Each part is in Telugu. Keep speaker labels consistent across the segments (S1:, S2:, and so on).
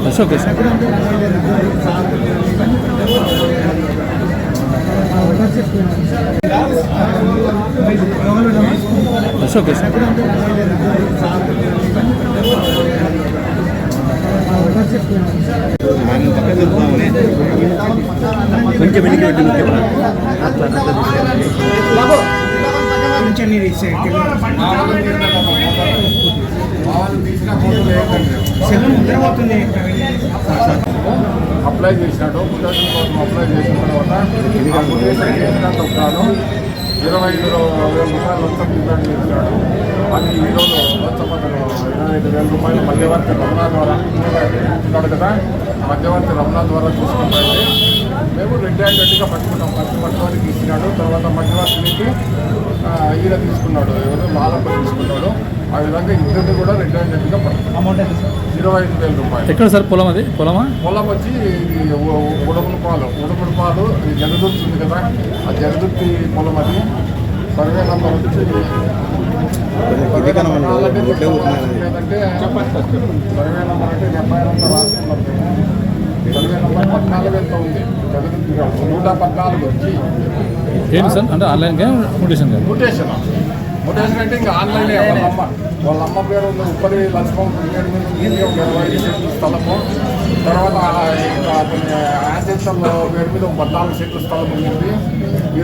S1: That's okay, sir. That's okay, sir. కొంచెం వెనక్కి
S2: అప్లై చేసినాడు. ముద్దాయిల కోసం అప్లై చేసిన తర్వాత అప్లికేషన్ చేసినంత గాను 25,000 రూపాయలు లంచం డిమాండ్ చేసినాడు. అది ఈరోజు లంచపత్రం 25,000 రూపాయలు మధ్యవర్తి రమణ ద్వారా ఉన్నాడు కదా, మధ్యవర్తి రమణ ద్వారా తీసుకుంటే మేము రెడ్ హ్యాండెడ్గా పట్టుకున్నాం. ఫస్ట్ మధ్యవర్తికి ఇచ్చినాడు, తర్వాత మధ్యవర్తికి ఈయన తీసుకున్నాడు, ఎవరు మాలప్ప తీసుకున్నాడు. ఆ విధంగా ఇద్దరిని కూడా రెడ్ హ్యాండెడ్గా పట్టుకున్నాం. అమౌంట్ 25,000 రూపాయలు.
S1: ఎక్కడ సార్ పొలం? అది పొలం
S2: వచ్చి ఉడముడుపాలు జగదుర్తి ఉంది కదా, ఆ జగదుర్తి పొలం. అది సర్వే నంబర్ వచ్చి లేదంటే సర్వే నంబర్ అంటే 70 అంతా రాసుకున్నారు. సర్వే నంబర్ 14 ఎంత ఉంది జగదుర్తి 114 వచ్చి
S1: ఏంటి సార్? అంటే ఆన్లైన్ మ్యూటేషన్
S2: అంటే ఇంకా ఆన్లైన్. వాళ్ళ అమ్మ పేరు ఉంది, ఉప్పరి లక్ష్మం పేరు మీద 25 సెంట్లు స్థలము. తర్వాత యాన్సెన్సల్ పేరు మీద 14 సెంట్లు స్థలం ఉంది. ఈ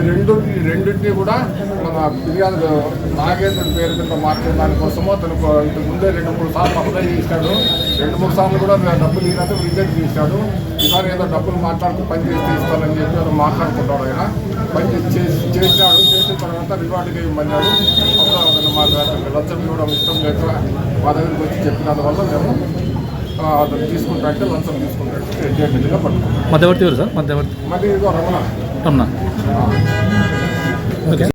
S2: రెండింటినీ కూడా మన ఫిర్యాదు నాగేంద్రుడి పేరు కింద మార్చే దానికోసము అతను ఇంతకు ముందే 2-3 సార్లు అప్లై చేసినాడు. 2-3 సార్లు కూడా డబ్బులు ఈయనతో రిజెక్ట్ చేశాడు. ఈసారి ఏదో డబ్బులు మాట్లాడుతూ పని చేసి తీస్తానని చెప్పి అతను మాట్లాడుకుంటాడు. ఆయన పని చేసినాడు. చేసిన తర్వాత రివార్డుగా ఇవ్వమన్నాడు. అప్పుడు అతను మాకు లంచం ఇవ్వడం ఇష్టం లేక మా దగ్గరికి వచ్చి చెప్పినందువల్ల మేము అతను తీసుకుంటా అంటే లంచం తీసుకుంటాడు. రెడ్డిగా పట్టుకుంటాం.
S1: మధ్యవర్తి ఎవరు సార్? మధ్యవర్తి
S2: మరి ఇదిగో రమణ.
S1: ఓకే.